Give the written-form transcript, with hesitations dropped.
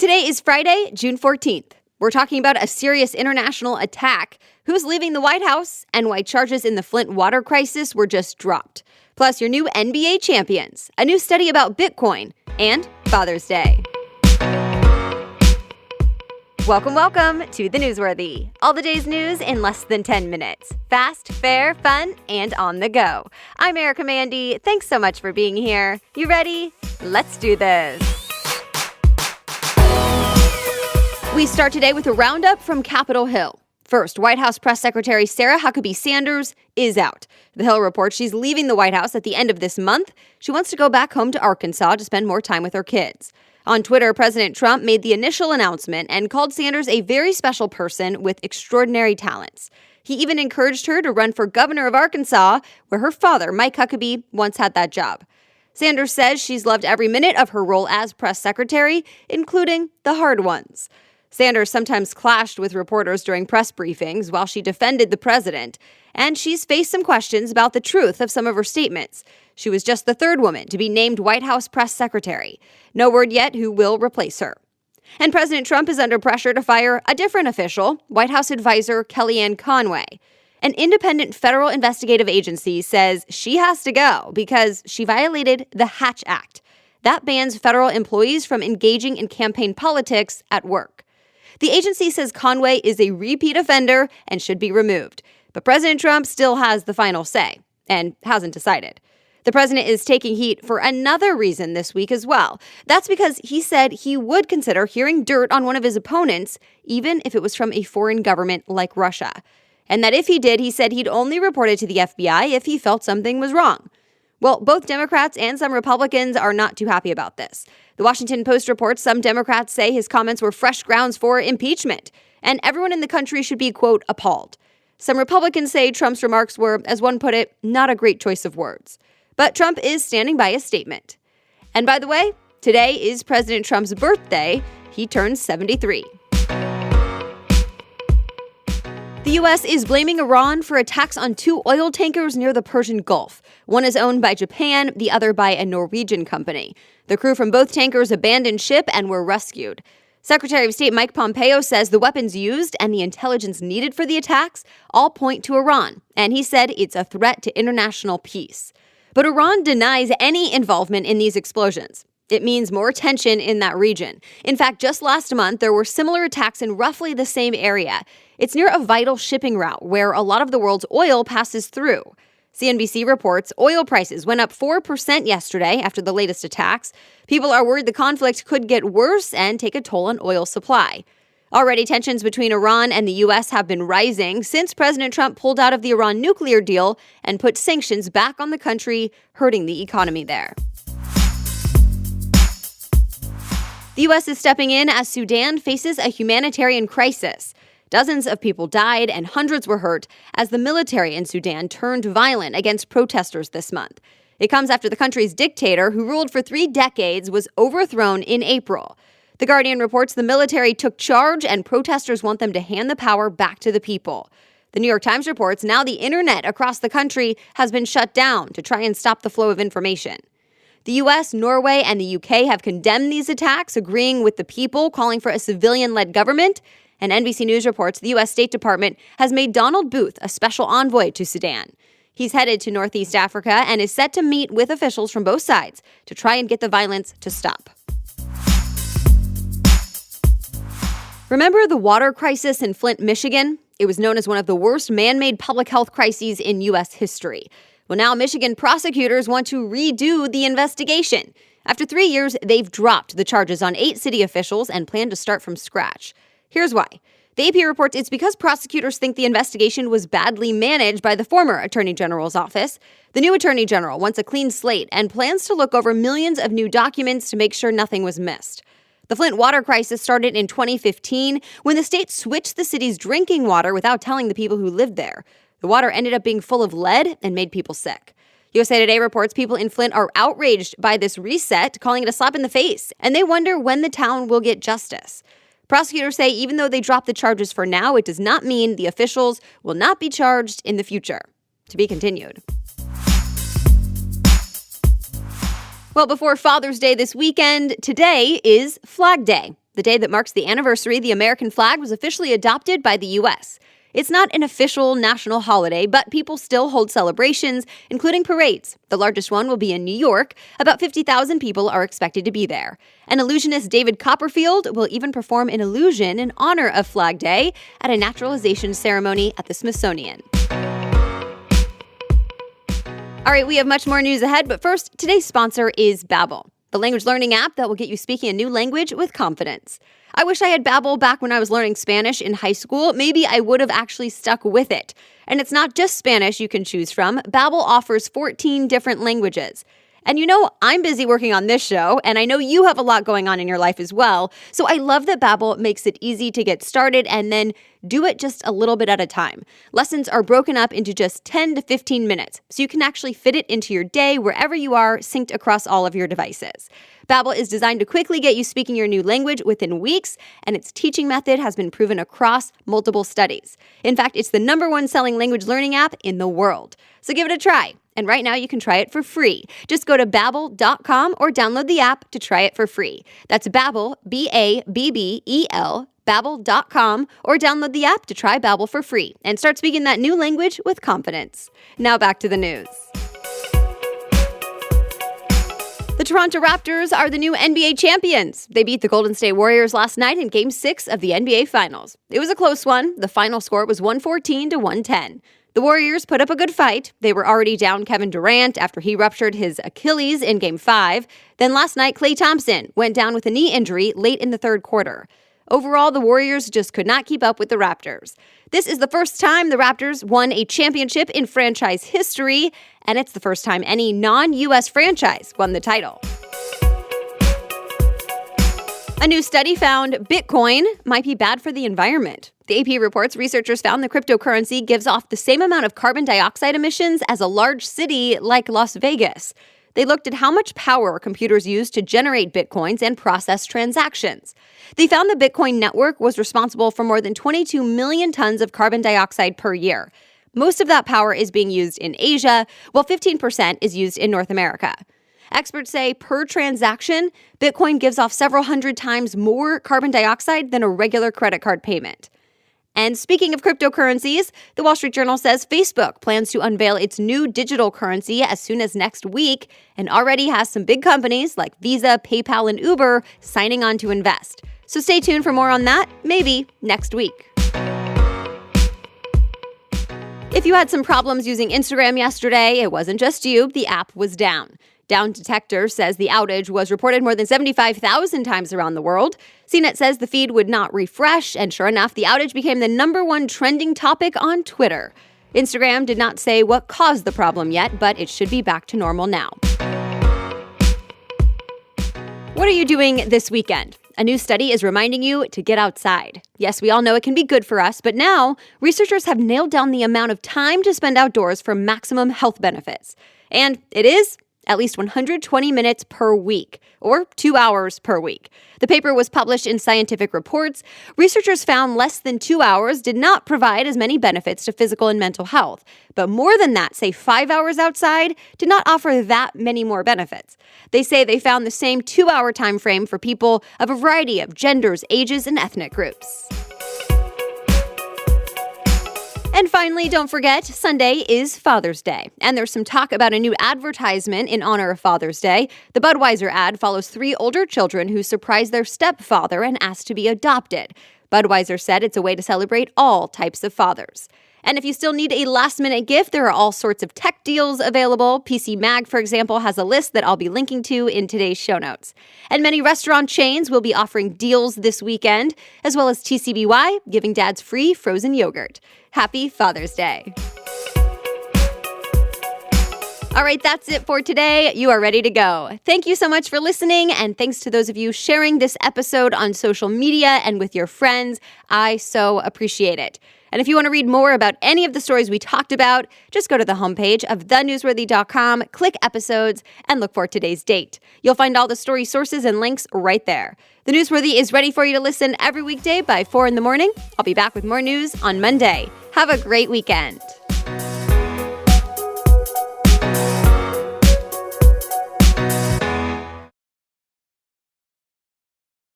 Today is Friday, June 14th. We're talking about a serious international attack, who's leaving the White House, and why charges in the Flint water crisis were just dropped. Plus, your new NBA champions, a new study about Bitcoin, and Father's Day. Welcome to The Newsworthy. All the day's news in less than 10 minutes. Fast, fair, fun, and on the go. I'm Erica Mandy. Thanks so much for being here. You ready? Let's do this. We start today with a roundup from Capitol Hill. First, White House Press Secretary Sara Sanders is out. The Hill reports she's leaving the White House at the end of this month. She wants to go back home to Arkansas to spend more time with her kids. On Twitter, President Trump made the initial announcement and called Sanders a very special person with extraordinary talents. He even encouraged her to run for governor of Arkansas, where her father, Mike Huckabee, once had that job. Sanders says she's loved every minute of her role as press secretary, including the hard ones. Sanders sometimes clashed with reporters during press briefings while she defended the president, and she's faced some questions about the truth of some of her statements. She was just the third woman to be named White House press secretary. No word yet who will replace her. And President Trump is under pressure to fire a different official, White House advisor Kellyanne Conway. An independent federal investigative agency says she has to go because she violated the Hatch Act. That bans federal employees from engaging in campaign politics at work. The agency says Conway is a repeat offender and should be removed. But President Trump still has the final say and hasn't decided. The president is taking heat for another reason this week as well. That's because he said he would consider hearing dirt on one of his opponents, even if it was from a foreign government like Russia. And that if he did, he said he'd only report it to the FBI if he felt something was wrong. Well, both Democrats and some Republicans are not too happy about this. The Washington Post reports some Democrats say his comments were fresh grounds for impeachment, and everyone in the country should be, quote, appalled. Some Republicans say Trump's remarks were, as one put it, not a great choice of words. But Trump is standing by his statement. And by the way, today is President Trump's birthday. He turns 73. The U.S. is blaming Iran for attacks on two oil tankers near the Persian Gulf. One is owned by Japan, the other by a Norwegian company. The crew from both tankers abandoned ship and were rescued. Secretary of State Mike Pompeo says the weapons used and the intelligence needed for the attacks all point to Iran, and he said it's a threat to international peace. But Iran denies any involvement in these explosions. It means more tension in that region. In fact, just last month, there were similar attacks in roughly the same area. It's near a vital shipping route where a lot of the world's oil passes through. CNBC reports oil prices went up 4% yesterday after the latest attacks. People are worried the conflict could get worse and take a toll on oil supply. Already, tensions between Iran and the U.S. have been rising since President Trump pulled out of the Iran nuclear deal and put sanctions back on the country, hurting the economy there. The U.S. is stepping in as Sudan faces a humanitarian crisis. Dozens of people died and hundreds were hurt as the military in Sudan turned violent against protesters this month. It comes after the country's dictator, who ruled for 3 decades, was overthrown in April. The Guardian reports the military took charge and protesters want them to hand the power back to the people. The New York Times reports now the internet across the country has been shut down to try and stop the flow of information. The U.S., Norway, and the U.K. have condemned these attacks, agreeing with the people, calling for a civilian-led government. And NBC News reports the U.S. State Department has made Donald Booth a special envoy to Sudan. He's headed to Northeast Africa and is set to meet with officials from both sides to try and get the violence to stop. Remember the water crisis in Flint, Michigan? It was known as one of the worst man-made public health crises in U.S. history. Well, now Michigan prosecutors want to redo the investigation. After 3 years, they've dropped the charges on 8 city officials and plan to start from scratch. Here's why. The AP reports it's because prosecutors think the investigation was badly managed by the former Attorney General's office. The new Attorney General wants a clean slate and plans to look over millions of new documents to make sure nothing was missed. The Flint water crisis started in 2015 when the state switched the city's drinking water without telling the people who lived there. The water ended up being full of lead and made people sick. USA Today reports people in Flint are outraged by this reset, calling it a slap in the face, and they wonder when the town will get justice. Prosecutors say even though they dropped the charges for now, it does not mean the officials will not be charged in the future. To be continued. Well, before Father's Day this weekend, today is Flag Day. the day that marks the anniversary the American flag was officially adopted by the U.S. It's not an official national holiday, but people still hold celebrations, including parades. The largest one will be in New York. About 50,000 people are expected to be there. And illusionist David Copperfield will even perform an illusion in honor of Flag Day at a naturalization ceremony at the Smithsonian. All right, we have much more news ahead, but first, today's sponsor is Babbel, the language learning app that will get you speaking a new language with confidence. I wish I had Babbel back when I was learning Spanish in high school. Maybe I would have actually stuck with it. And it's not just Spanish you can choose from. Babbel offers 14 different languages. And you know, I'm busy working on this show, and I know you have a lot going on in your life as well. So I love that Babbel makes it easy to get started and then do it just a little bit at a time. Lessons are broken up into just 10 to 15 minutes, so you can actually fit it into your day wherever you are, synced across all of your devices. Babbel is designed to quickly get you speaking your new language within weeks, and its teaching method has been proven across multiple studies. In fact, it's the #1 selling language learning app in the world. So give it a try. And right now you can try it for free. Just go to Babbel.com or download the app to try it for free. That's Babbel, Babbel, Babbel.com, or download the app to try Babbel for free and start speaking that new language with confidence. Now back to the news. The Toronto Raptors are the new NBA champions. They beat the Golden State Warriors last night in Game 6 of the NBA Finals. It was a close one. The final score was 114 to 110. The Warriors put up a good fight. They were already down Kevin Durant after he ruptured his Achilles in Game 5. Then last night, Klay Thompson went down with a knee injury late in the third quarter. Overall, the Warriors just could not keep up with the Raptors. This is the first time the Raptors won a championship in franchise history, and it's the first time any non-U.S. franchise won the title. A new study found Bitcoin might be bad for the environment. The AP reports researchers found the cryptocurrency gives off the same amount of carbon dioxide emissions as a large city like Las Vegas. They looked at how much power computers use to generate Bitcoins and process transactions. They found the Bitcoin network was responsible for more than 22 million tons of carbon dioxide per year. Most of that power is being used in Asia, while 15% is used in North America. Experts say per transaction, Bitcoin gives off several hundred times more carbon dioxide than a regular credit card payment. And speaking of cryptocurrencies, the Wall Street Journal says Facebook plans to unveil its new digital currency as soon as next week and already has some big companies like Visa, PayPal, and Uber signing on to invest. So stay tuned for more on that, maybe next week. If you had some problems using Instagram yesterday, it wasn't just you, the app was down. Down Detector says the outage was reported more than 75,000 times around the world. CNET says the feed would not refresh, and sure enough, the outage became the #1 trending topic on Twitter. Instagram did not say what caused the problem yet, but it should be back to normal now. What are you doing this weekend? A new study is reminding you to get outside. Yes, we all know it can be good for us, but now researchers have nailed down the amount of time to spend outdoors for maximum health benefits. And it is at least 120 minutes per week, or 2 hours per week. The paper was published in Scientific Reports. Researchers found less than 2 hours did not provide as many benefits to physical and mental health. But more than that, say 5 hours outside, did not offer that many more benefits. They say they found the same 2-hour time frame for people of a variety of genders, ages, and ethnic groups. And finally, don't forget, Sunday is Father's Day. And there's some talk about a new advertisement in honor of Father's Day. The Budweiser ad follows 3 older children who surprise their stepfather and ask to be adopted. Budweiser said it's a way to celebrate all types of fathers. And if you still need a last-minute gift, there are all sorts of tech deals available. PC Mag, for example, has a list that I'll be linking to in today's show notes. And many restaurant chains will be offering deals this weekend, as well as TCBY giving dads free frozen yogurt. Happy Father's Day. All right, that's it for today. You are ready to go. Thank you so much for listening, and thanks to those of you sharing this episode on social media and with your friends. I so appreciate it. And if you want to read more about any of the stories we talked about, just go to the homepage of thenewsworthy.com, click episodes, and look for today's date. You'll find all the story sources and links right there. The Newsworthy is ready for you to listen every weekday by 4 in the morning. I'll be back with more news on Monday. Have a great weekend.